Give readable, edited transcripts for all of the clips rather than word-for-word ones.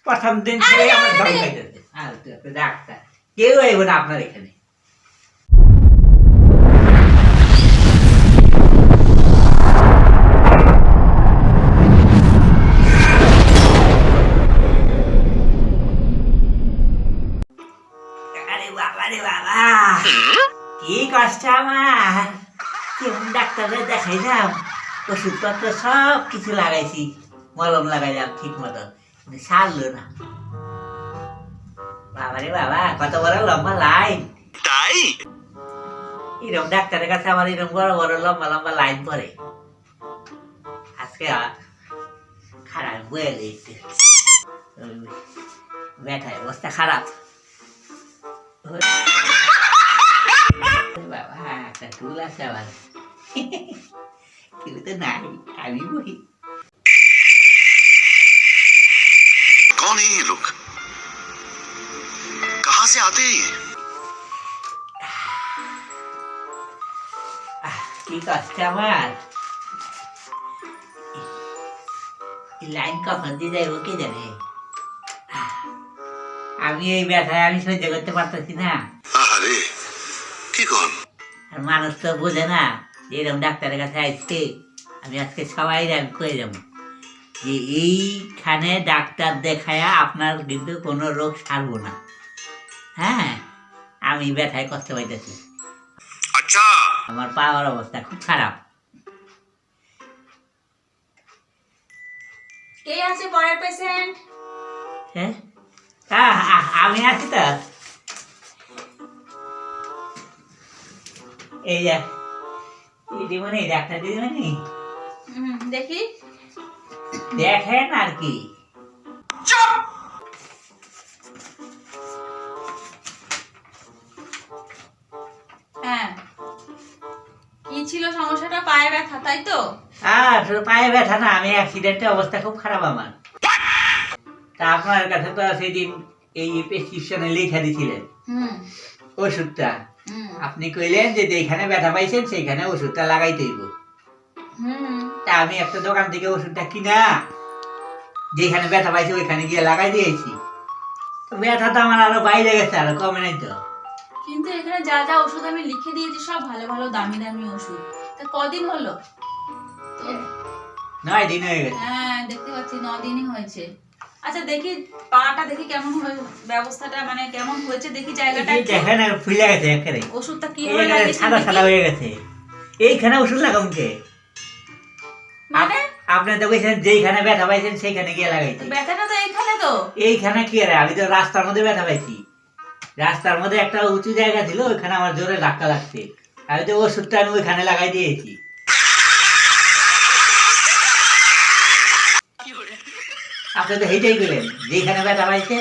প্রথম দিন থেকে আমার ভয় পাইতেছে। আর তুই একটা ডাক্তার, কেউ আইব না আপনার এখানে। আরে বাবা রে বাবা, কি কষ্ট আমার। কেমন ডাক্তারে দেখাইলাম, ওষুধপত্র সব কিছু লাগাইছি, মলম লাগাইলাম ঠিক মতো, কিন্তু সারলো না। বাবারে বাবা, কত বড় লম্বা লাইন। তাই এরকম ডাক্তারের কাছে আমার এরকম বড় বড় লম্বা লম্বা লাইন পড়ে। আজকে খারাপ বয়ে গেছে, ব্যথায় অবস্থা খারাপ। বাবা, একটা টুল আছে আবার, কেউ তো নাই, আমি বহি। कौन है ये लोग? कहां से आते हैं ये? কি কষ্ট আমার। লাইন কখন দিয়ে যাইব কে জানে। আমি এই ব্যথায় আমি সহ্য করতে পারতেছি না। আরে কি কোন? আর মানুষ তো বোঝে না যে এরকম ডাক্তারের কাছে আসছে। আমি আজকে সবাই আমি কয়ে যাবো যে এইখানে ডাক্তার দেখায়া আপনার কিন্তু কোনো রোগ সারবো না। হ্যাঁ, আমি ব্যথায় কষ্ট পাইতেছি। আচ্ছা, আমার পাওয়ার অবস্থা খুব খারাপ। কে আছে পরের পেশেন্ট? হ্যাঁ, আমি আছি তো। এই যে দিদিমণি, ডাক্তার দিদিমণি দেখি। দেখেন আর কি। হ্যাঁ, কি ছিল সমস্যাটা? পায়ে ব্যথা, তাই তো? আর পায়ে ব্যথা না, আমি অ্যাক্সিডেন্টের অবস্থা খুব খারাপ আমার। তা আপনার কাছে তো সেদিন এই প্রেসক্রিপশনে লিখে দিয়েছিলেন ওষুধটা। আপনি কইলেন যে যেখানে ব্যথা পাইছেন সেইখানে ওষুধটা লাগাইতে হইব। তা আমি একটা দোকান থেকে ওষুধটা কিনা যেখানে ব্যথা পাইছি ওইখানে গিয়ে লাগাই দিয়েছি। তো ব্যথাটা আমার আরো বাইরে গেছে, আরো কমে নাই তো। কিন্তু এখানে যা যা ওষুধ আমি লিখে দিয়েছি সব ভালো ভালো দামি দামি ওষুধ। তা কদিন হলো? 9 দিন হয়ে গেছে। হ্যাঁ, দেখতে পাচ্ছি 9 দিনই হয়েছে। আচ্ছা দেখি পাটা, দেখি কেমন ব্যবস্থাটা, মানে কেমন হয়েছে দেখি জায়গাটা। দেখেন আর ফুলে গেছে একেবারে। ওষুধটা কি হয়ে গেছে? সাদা সাদা হয়ে গেছে। এইখানে ওষুধ লাগাম কে? মানে আপনি তো কইছেন যেখানে ব্যথা পাইছেন সেইখানে গিয়ে লাগাইতে। ব্যথাটা তো এইখানে তো। এইখানে কি রে, আমি তো রাস্তার মধ্যে ব্যথা পাইছি। রাস্তার মধ্যে একটা উঁচু জায়গা ছিল, ওইখানে আমার জোরে ধাক্কা লাগছে। আমি তো ওষুধটা আমি ওইখানে লাগাই দিয়েছি। আপনি তো সেইটাই বললেন, যেখানে ব্যথা পাইছে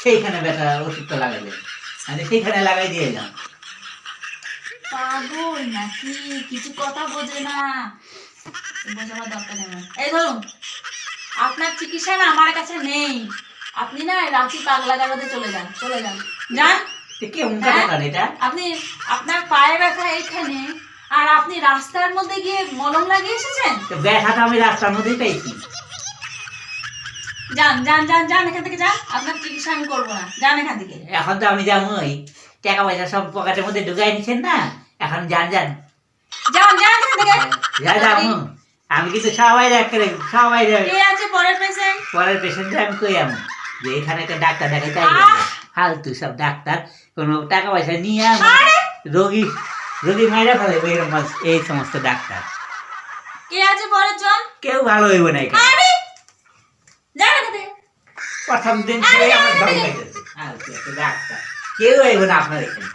সেইখানে ব্যথা ওষুধটা লাগাইলেন, আমি সেইখানে লাগাই দিয়ে এলাম। পাগল নাকি, কিছু কথা বোঝে না, বোঝাবার দরকার নেই। এই ধরুন, আপনার চিকিৎসা না আমার কাছে নেই। আপনি না রাঁচি পাগলা গারদে চলে যান, চলে যান, যান। কেমন কথা এটা? আপনি আপনার পায়ে ব্যথা এইখানে, আর আপনি রাস্তার মধ্যে গিয়ে মলম লাগিয়ে এসেছেন। ব্যথাটা আমি রাস্তার মধ্যেই পাইছি। যান যান যান যান, এখান থেকে যান। আপনার চিকিৎসা আমি করবো না, যান এখান থেকে। এখন তো আমি যাবো, ওই টাকা পয়সা সব পকেটের মধ্যে ঢুকাই নিচ্ছেন না, এখন যান যান যান যান এখান থেকে। যাবো। আমি কিন্তু সবাই সবাই কে আছে পরের পেশেন্ট? পরের পেশেন্টে আমি কই আমি যে এখানে একটা ডাক্তার দেখাইতে ফালতু সব ডাক্তার, কোনো টাকা পয়সা নিয়ে রোগী রোগী মাইরা ফেলে এরকম এই সমস্ত ডাক্তার। কে আছে পরের জন? কেউ ভালো হইব না এখানে। যান এখান থেকে। প্রথম দিন থেকে আমার ভয় পাইতেছে। আর কি একটা ডাক্তার, কেউ আইব না আপনার এখানে।